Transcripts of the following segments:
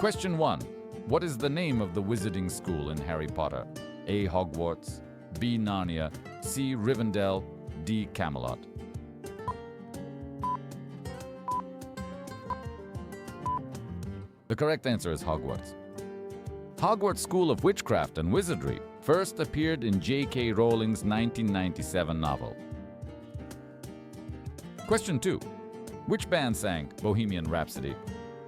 Question 1. What is the name of the wizarding school in Harry Potter? A. Hogwarts, B. Narnia, C. Rivendell, D. Camelot. The correct answer is Hogwarts. Hogwarts School of Witchcraft and Wizardry first appeared in J.K. Rowling's 1997 novel. Question 2. Which band sang Bohemian Rhapsody?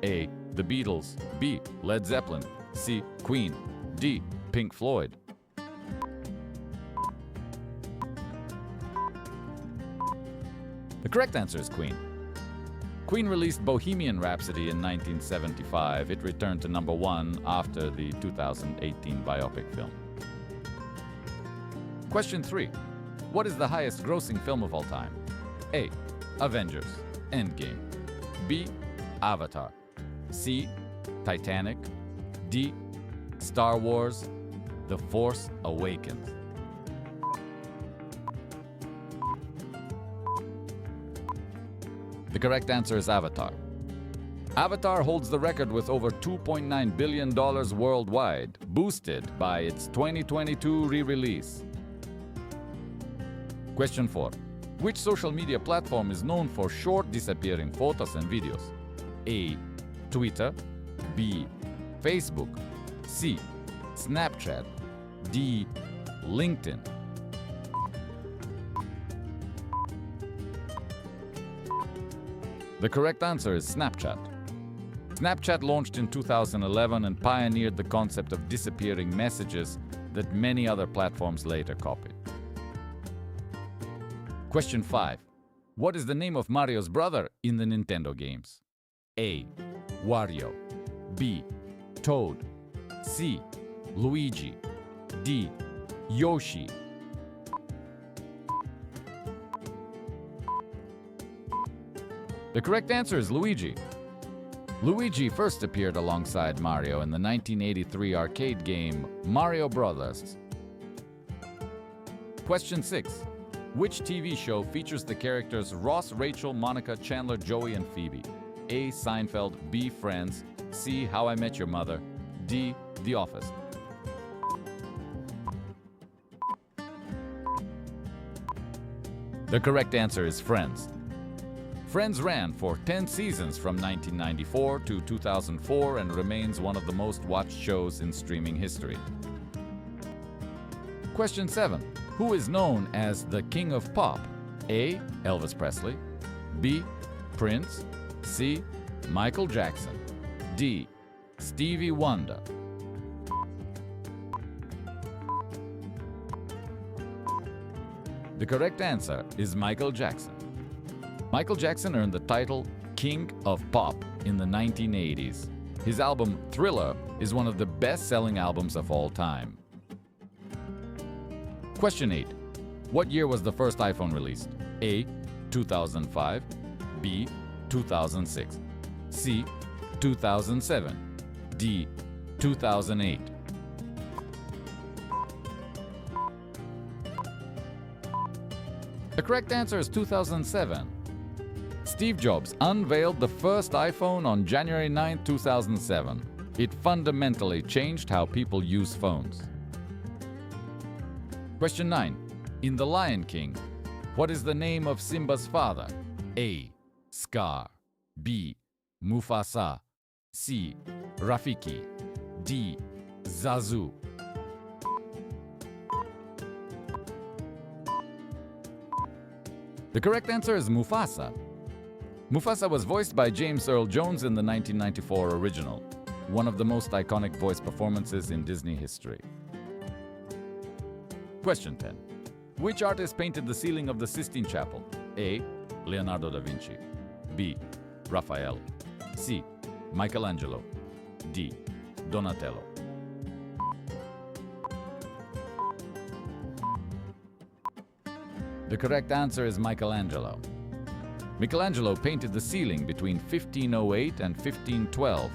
A. The Beatles, B. Led Zeppelin, C. Queen, D. Pink Floyd. The correct answer is Queen. Queen released Bohemian Rhapsody in 1975. It returned to number 1 after the 2018 biopic film. Question 3. What is the highest grossing film of all time? A. Avengers, Endgame, B. Avatar, C. Titanic, D. Star Wars, The Force Awakens. The correct answer is Avatar. Avatar holds the record with over $2.9 billion worldwide, boosted by its 2022 re-release. Question 4. Which social media platform is known for short disappearing photos and videos? A. Twitter, B. Facebook, C. Snapchat, D. LinkedIn. The correct answer is Snapchat. Snapchat launched in 2011 and pioneered the concept of disappearing messages that many other platforms later copied. Question 5. What is the name of Mario's brother in the Nintendo games? A. Wario, B. Toad, C. Luigi, D. Yoshi. The correct answer is Luigi. Luigi first appeared alongside Mario in the 1983 arcade game Mario Bros. Question 6. Which TV show features the characters Ross, Rachel, Monica, Chandler, Joey, and Phoebe? A. Seinfeld, B. Friends, C. How I Met Your Mother, D. The Office. The correct answer is Friends. Friends ran for 10 seasons from 1994 to 2004 and remains one of the most watched shows in streaming history. Question 7. Who is known as the King of Pop? A. Elvis Presley, B. Prince, C. Michael Jackson, D. Stevie Wonder. The correct answer is Michael Jackson. Michael Jackson earned the title King of Pop in the 1980s. His album Thriller is one of the best-selling albums of all time. Question 8. What year was the first iPhone released? A. 2005, B. 2006, C. 2007, D. 2008. The correct answer is 2007. Steve Jobs unveiled the first iPhone on January 9, 2007. It fundamentally changed how people use phones. Question 9. In The Lion King, what is the name of Simba's father? A. Scar, B. Mufasa, C. Rafiki, D. Zazu. The correct answer is Mufasa. Mufasa was voiced by James Earl Jones in the 1994 original, one of the most iconic voice performances in Disney history. Question 10. Which artist painted the ceiling of the Sistine Chapel? A. Leonardo da Vinci, B. Raphael, C. Michelangelo, D. Donatello. The correct answer is Michelangelo. Michelangelo painted the ceiling between 1508 and 1512,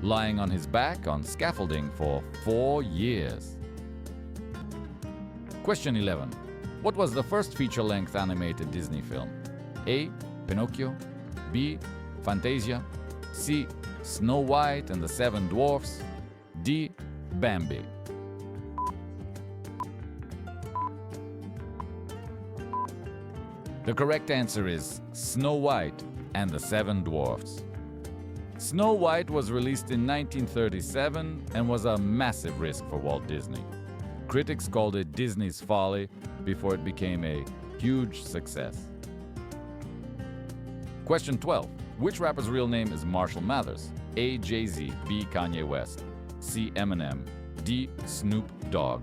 lying on his back on scaffolding for 4 years. Question 11. What was the first feature-length animated Disney film? A. Pinocchio, B. Fantasia, C. Snow White and the Seven Dwarfs, D. Bambi. The correct answer is Snow White and the Seven Dwarfs. Snow White was released in 1937 and was a massive risk for Walt Disney. Critics called it Disney's folly before it became a huge success. Question 12. Which rapper's real name is Marshall Mathers? A. Jay-Z, B. Kanye West, C. Eminem, D. Snoop Dogg.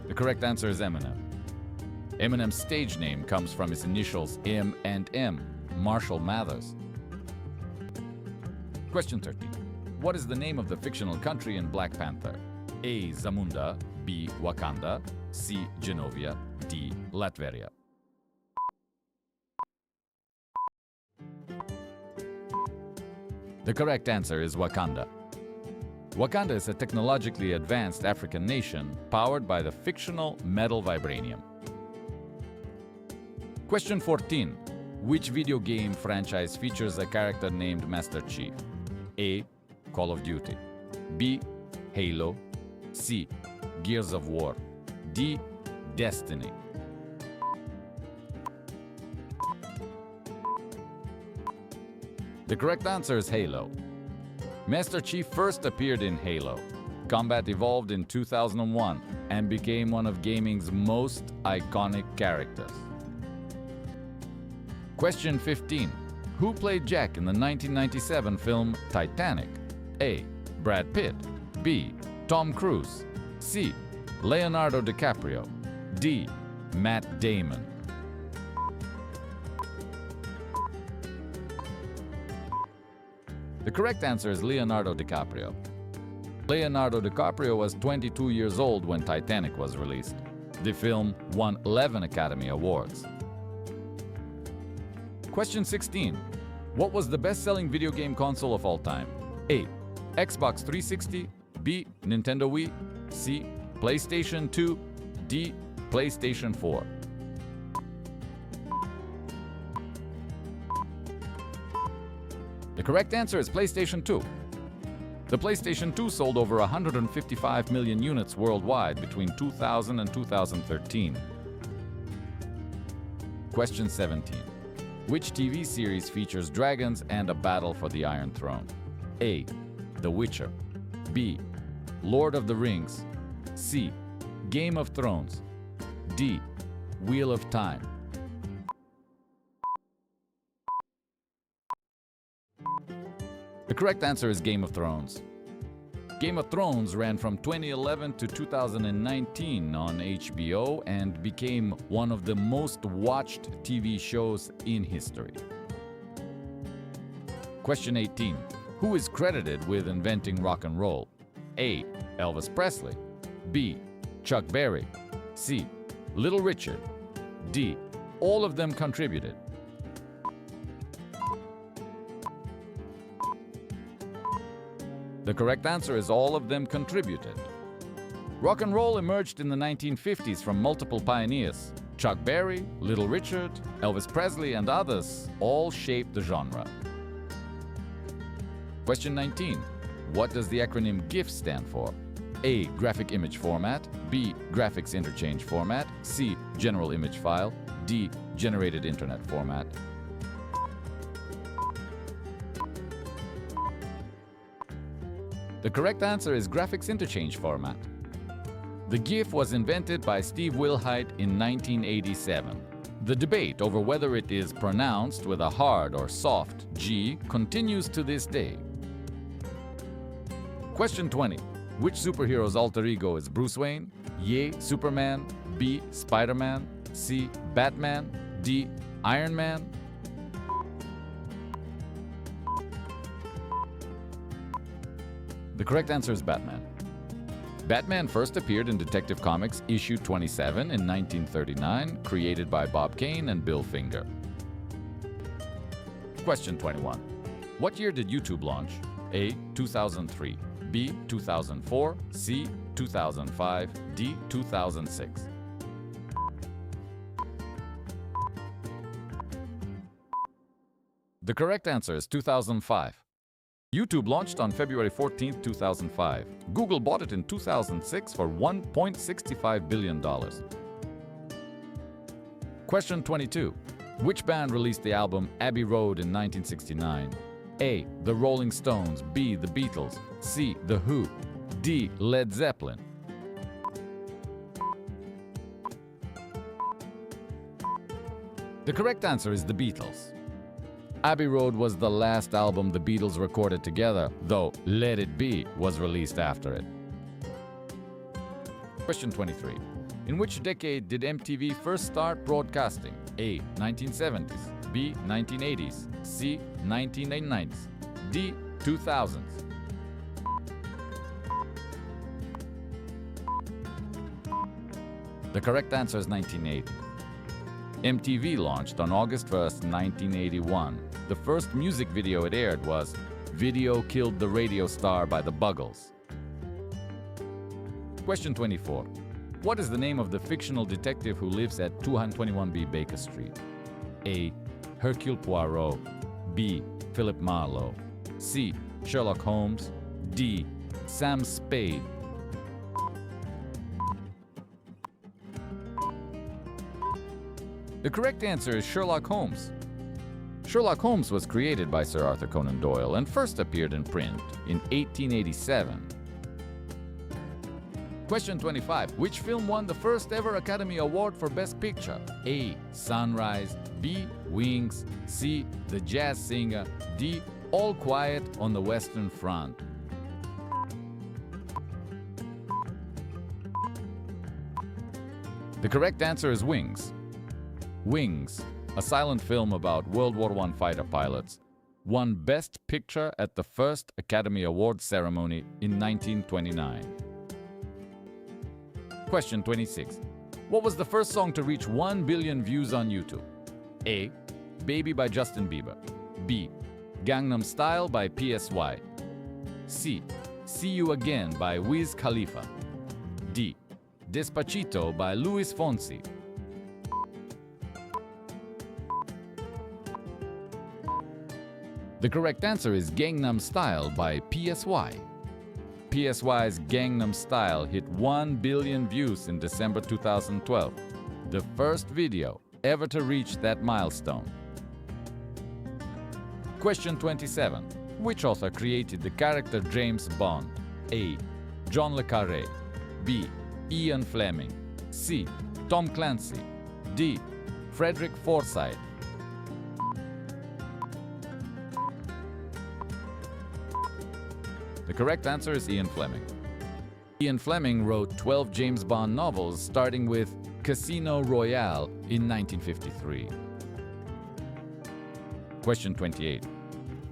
The correct answer is Eminem. Eminem's stage name comes from his initials M and M, Marshall Mathers. Question 13. What is the name of the fictional country in Black Panther? A. Zamunda, B. Wakanda, C. Genovia, D. Latveria. The correct answer is Wakanda. Wakanda is a technologically advanced African nation powered by the fictional metal vibranium. Question 14. Which video game franchise features a character named Master Chief? A. Call of Duty, B. Halo, C. Gears of War, D. Destiny. The correct answer is Halo. Master Chief first appeared in Halo. Combat evolved in 2001 and became one of gaming's most iconic characters. Question 15. Who played Jack in the 1997 film Titanic? A. Brad Pitt, B. Tom Cruise, C. Leonardo DiCaprio, D. Matt Damon. The correct answer is Leonardo DiCaprio. Leonardo DiCaprio was 22 years old when Titanic was released. The film won 11 Academy Awards. Question 16. What was the best-selling video game console of all time? A. Xbox 360, B. Nintendo Wii, C. PlayStation 2, D. PlayStation 4. The correct answer is PlayStation 2. The PlayStation 2 sold over 155 million units worldwide between 2000 and 2013. Question 17. Which TV series features dragons and a battle for the Iron Throne? A. The Witcher, B. Lord of the Rings, C. Game of Thrones, D. Wheel of Time. The correct answer is Game of Thrones. Game of Thrones ran from 2011 to 2019 on HBO and became one of the most watched TV shows in history. Question 18. Who is credited with inventing rock and roll? A. Elvis Presley, B. Chuck Berry, C. Little Richard, D. All of them contributed. The correct answer is all of them contributed. Rock and roll emerged in the 1950s from multiple pioneers. Chuck Berry, Little Richard, Elvis Presley, and others all shaped the genre. Question 19. What does the acronym GIF stand for? A. Graphic Image Format, B. Graphics Interchange Format, C. General Image File, D. Generated Internet Format. The correct answer is Graphics Interchange Format. The GIF was invented by Steve Wilhite in 1987. The debate over whether it is pronounced with a hard or soft G continues to this day. Question 20. Which superhero's alter ego is Bruce Wayne? A. Superman, B. Spider-Man, C. Batman, D. Iron Man. The correct answer is Batman. Batman first appeared in Detective Comics issue 27 in 1939, created by Bob Kane and Bill Finger. Question 21. What year did YouTube launch? A. 2003, B. 2004, C. 2005, D. 2006. The correct answer is 2005. YouTube launched on February 14, 2005. Google bought it in 2006 for $1.65 billion. Question 22. Which band released the album Abbey Road in 1969? A. The Rolling Stones. B. The Beatles. C. The Who. D. Led Zeppelin. The correct answer is The Beatles. Abbey Road was the last album the Beatles recorded together, though Let It Be was released after it. Question 23. In which decade did MTV first start broadcasting? A. 1970s. B. 1980s. C. 1990s. D. 2000s. The correct answer is 1980. MTV launched on August 1st, 1981. The first music video it aired was Video Killed the Radio Star by the Buggles. Question 24. What is the name of the fictional detective who lives at 221B Baker Street? A. Hercule Poirot. B. Philip Marlowe. C. Sherlock Holmes. D. Sam Spade. The correct answer is Sherlock Holmes. Sherlock Holmes was created by Sir Arthur Conan Doyle and first appeared in print in 1887. Question 25. Which film won the first ever Academy Award for Best Picture? A. Sunrise. B. Wings. C. The Jazz Singer. D. All Quiet on the Western Front. The correct answer is Wings. Wings, a silent film about World War I fighter pilots, won Best Picture at the first Academy Awards ceremony in 1929. Question 26. What was the first song to reach 1 billion views on YouTube? A. Baby by Justin Bieber. B. Gangnam Style by PSY. C. See You Again by Wiz Khalifa. D. Despacito by Luis Fonsi. The correct answer is Gangnam Style by PSY. PSY's Gangnam Style hit 1 billion views in December 2012, the first video ever to reach that milestone. Question 27. Which author created the character James Bond? A. John le Carré. B. Ian Fleming. C. Tom Clancy. D. Frederick Forsyth. The correct answer is Ian Fleming. Ian Fleming wrote 12 James Bond novels, starting with Casino Royale in 1953. Question 28.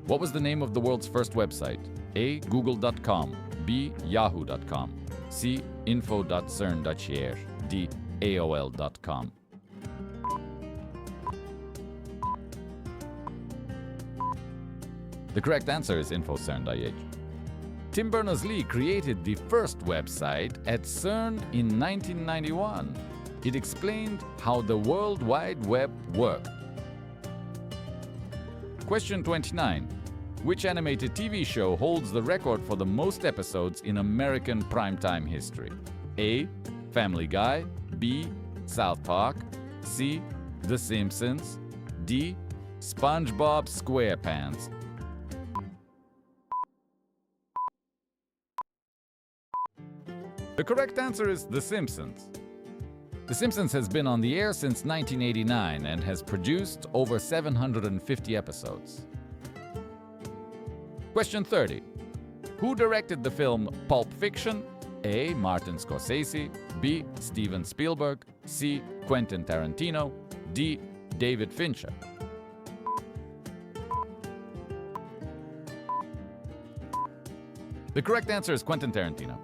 What was the name of the world's first website? A. Google.com. B. Yahoo.com. C. Info.cern.ch. D. AOL.com. The correct answer is InfoCern.ch. Tim Berners-Lee created the first website at CERN in 1991. It explained how the World Wide Web worked. Question 29. Which animated TV show holds the record for the most episodes in American primetime history? A. Family Guy. B. South Park. C. The Simpsons. D. SpongeBob SquarePants. The correct answer is The Simpsons. The Simpsons has been on the air since 1989 and has produced over 750 episodes. Question 30. Who directed the film Pulp Fiction? A. Martin Scorsese. B. Steven Spielberg. C. Quentin Tarantino. D. David Fincher. The correct answer is Quentin Tarantino.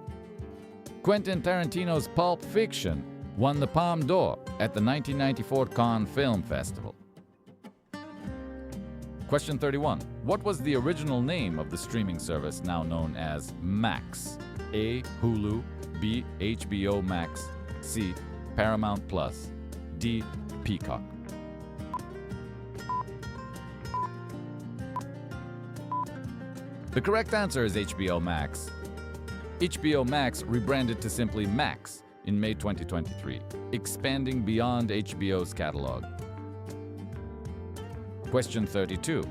Quentin Tarantino's Pulp Fiction won the Palme d'Or at the 1994 Cannes Film Festival. Question 31. What was the original name of the streaming service now known as Max? A. Hulu. B. HBO Max. C. Paramount Plus. D. Peacock. The correct answer is HBO Max. HBO Max rebranded to simply Max in May 2023, expanding beyond HBO's catalog. Question 32.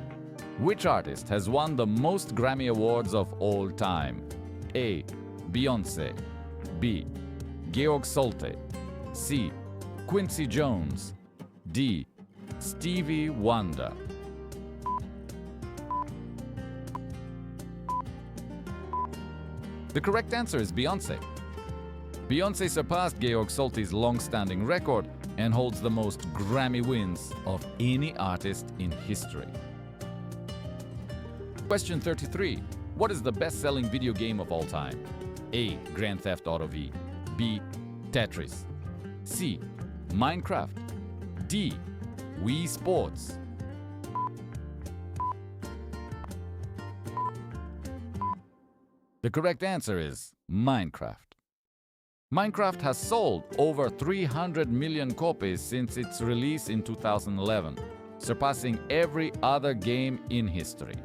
Which artist has won the most Grammy Awards of all time? A. Beyoncé. B. Georg Solti. C. Quincy Jones. D. Stevie Wonder. The correct answer is Beyoncé. Beyoncé surpassed Georg Solti's long-standing record and holds the most Grammy wins of any artist in history. Question 33. What is the best-selling video game of all time? A. Grand Theft Auto V. B. Tetris. C. Minecraft. D. Wii Sports. The correct answer is Minecraft. Minecraft has sold over 300 million copies since its release in 2011, surpassing every other game in history.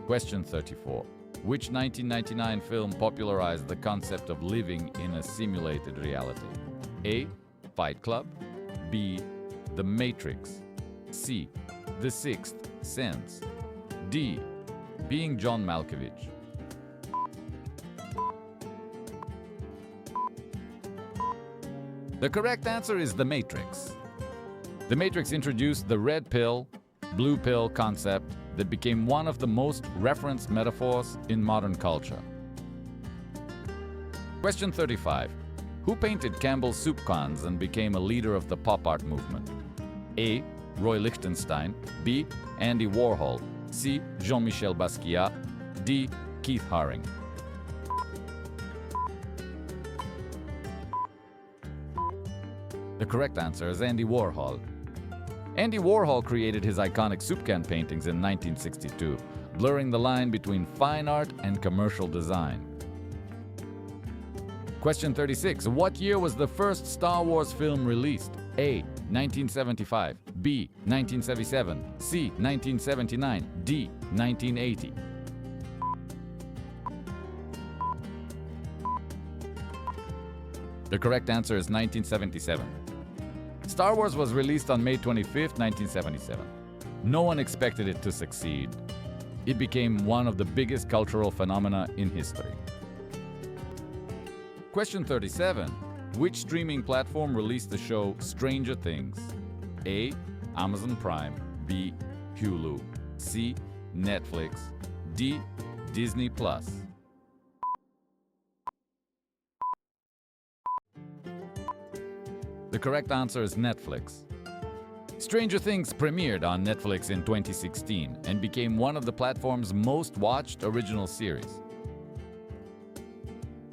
Question 34. Which 1999 film popularized the concept of living in a simulated reality? A. Fight Club. B. The Matrix. C. The Sixth Sense. D. Being John Malkovich. The correct answer is The Matrix. The Matrix introduced the red pill, blue pill concept that became one of the most referenced metaphors in modern culture. Question 35. Who painted Campbell's soup cans and became a leader of the pop art movement? A. Roy Lichtenstein. B. Andy Warhol. C. Jean-Michel Basquiat. D. Keith Haring. The correct answer is Andy Warhol. Andy Warhol created his iconic soup can paintings in 1962, blurring the line between fine art and commercial design. Question 36. What year was the first Star Wars film released? A. 1975. B. 1977. C. 1979. D. 1980. The correct answer is 1977. Star Wars was released on May 25, 1977. No one expected it to succeed. It became one of the biggest cultural phenomena in history. Question 37. Which streaming platform released the show Stranger Things? A. Amazon Prime. B. Hulu. C. Netflix. D. Disney Plus. The correct answer is Netflix. Stranger Things premiered on Netflix in 2016 and became one of the platform's most watched original series.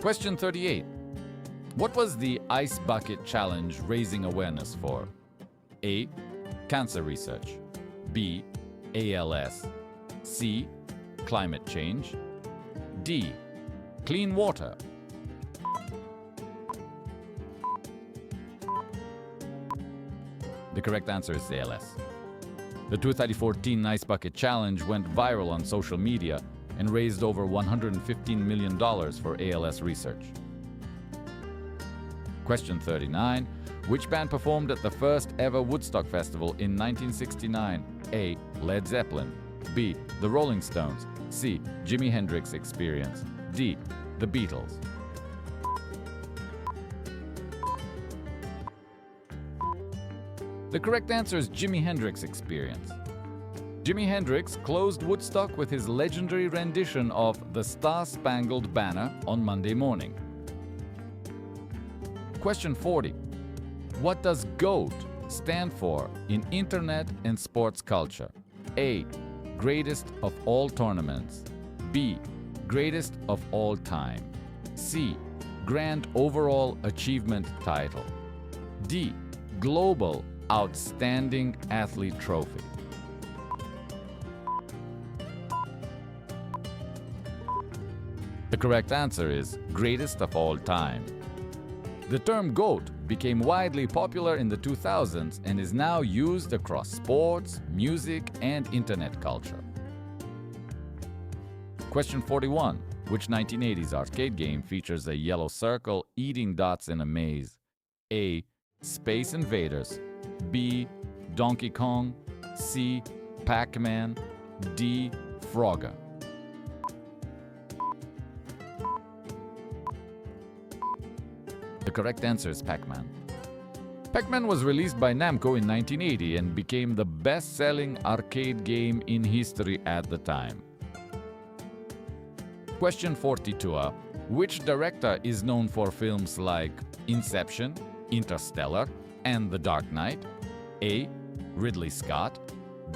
Question 38. What was the Ice Bucket Challenge raising awareness for? A. Cancer research. B. ALS. C. Climate change. D. Clean water. The correct answer is ALS. The 2014 Ice Bucket Challenge went viral on social media and raised over $115 million for ALS research. Question 39. Which band performed at the first ever Woodstock Festival in 1969? A. Led Zeppelin. B. The Rolling Stones. C. Jimi Hendrix Experience. D. The Beatles. The correct answer is Jimi Hendrix Experience. Jimi Hendrix closed Woodstock with his legendary rendition of The Star-Spangled Banner on Monday morning. Question 40. What does GOAT stand for in internet and sports culture? A. Greatest of all tournaments. B. Greatest of all time. C. Grand overall achievement title. D. Global Outstanding Athlete Trophy. The correct answer is greatest of all time. The term GOAT became widely popular in the 2000s and is now used across sports, music, and internet culture. Question 41. Which 1980s arcade game features a yellow circle eating dots in a maze? A. Space Invaders. B. Donkey Kong. C. Pac-Man. D. Frogger. The correct answer is Pac-Man. Pac-Man was released by Namco in 1980 and became the best-selling arcade game in history at the time. Question 42. Which director is known for films like Inception, Interstellar, and The Dark Knight? A. Ridley Scott.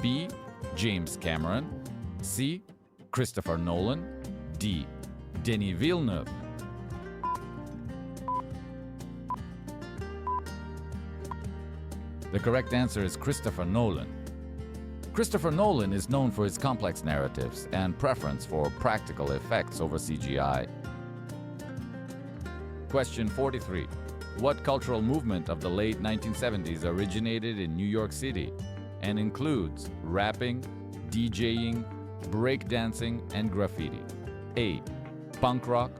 B. James Cameron. C. Christopher Nolan. D. Denis Villeneuve. The correct answer is Christopher Nolan. Christopher Nolan is known for his complex narratives and preference for practical effects over CGI. Question 43. What cultural movement of the late 1970s originated in New York City and includes rapping, DJing, breakdancing, and graffiti? A. Punk rock.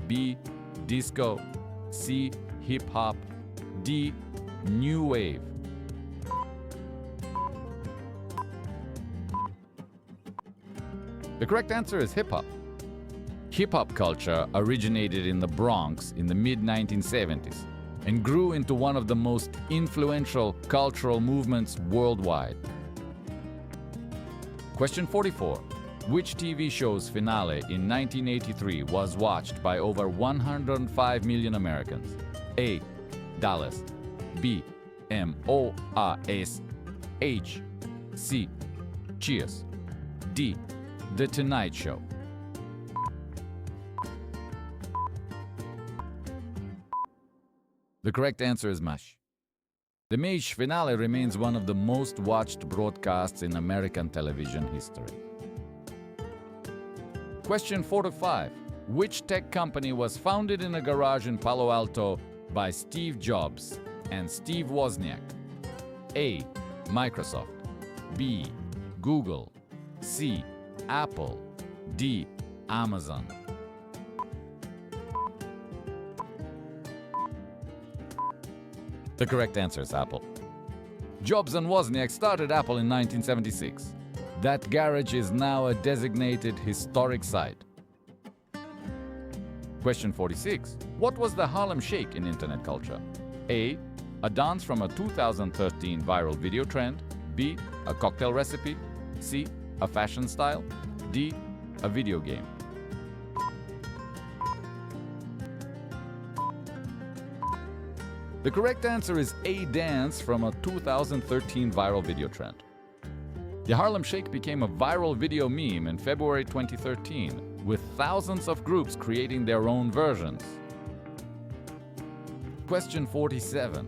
B. Disco. C. Hip-hop. D. New wave. The correct answer is hip-hop. Hip-hop culture originated in the Bronx in the mid-1970s and grew into one of the most influential cultural movements worldwide. Question 44. Which TV show's finale in 1983 was watched by over 105 million Americans? A. Dallas. B. MORS. H. C. Cheers. D. The Tonight Show. The correct answer is MASH. The MASH finale remains one of the most watched broadcasts in American television history. Question 45. Which tech company was founded in a garage in Palo Alto by Steve Jobs and Steve Wozniak? A. Microsoft. B. Google. C. Apple. D. Amazon. The correct answer is Apple. Jobs and Wozniak started Apple in 1976. That garage is now a designated historic site. Question 46. What was the Harlem Shake in internet culture? A. A dance from a 2013 viral video trend. B. A cocktail recipe. C. A fashion style. D. A video game. The correct answer is A. Dance from a 2013 viral video trend. The Harlem Shake became a viral video meme in February 2013, with thousands of groups creating their own versions. Question 47.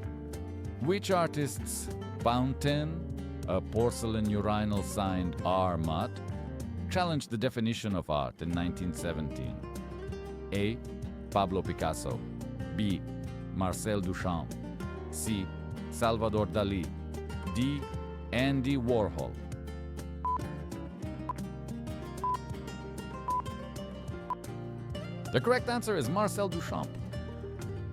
Which artist's fountain, a porcelain urinal signed R. Mutt, challenged the definition of art in 1917? A. Pablo Picasso. B. Marcel Duchamp. C. Salvador Dali. D. Andy Warhol. The correct answer is Marcel Duchamp.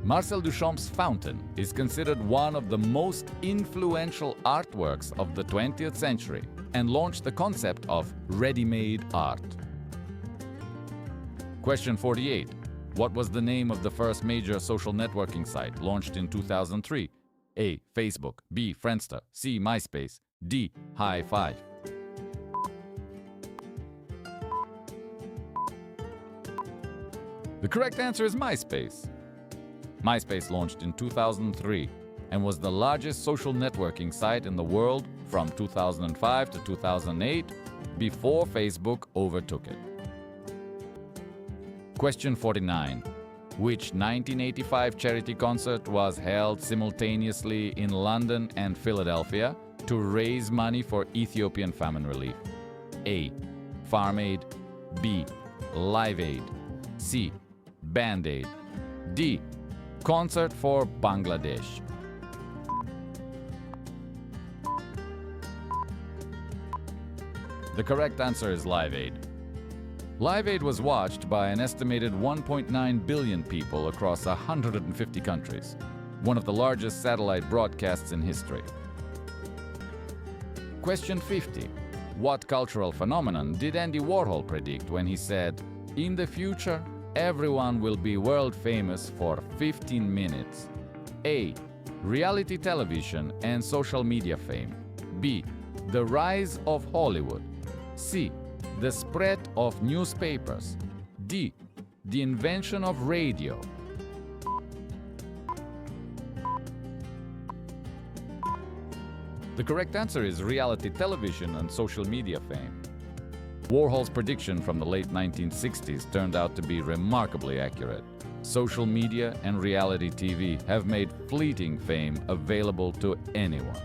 Marcel Duchamp's Fountain is considered one of the most influential artworks of the 20th century and launched the concept of ready-made art. Question 48. What was the name of the first major social networking site launched in 2003? A. Facebook. B. Friendster. C. MySpace. D. High Five. The correct answer is MySpace. MySpace launched in 2003 and was the largest social networking site in the world from 2005 to 2008 before Facebook overtook it. Question 49. Which 1985 charity concert was held simultaneously in London and Philadelphia to raise money for Ethiopian famine relief? A. Farm Aid. B. Live Aid. C. Band Aid. D. Concert for Bangladesh. The correct answer is Live Aid. Live Aid was watched by an estimated 1.9 billion people across 150 countries, one of the largest satellite broadcasts in history. Question 50. What cultural phenomenon did Andy Warhol predict when he said, "In the future, everyone will be world famous for 15 minutes"? A. Reality television and social media fame. B. The rise of Hollywood. C. The spread of newspapers. D. The invention of radio. The correct answer is reality television and social media fame. Warhol's prediction from the late 1960s turned out to be remarkably accurate. Social media and reality TV have made fleeting fame available to anyone.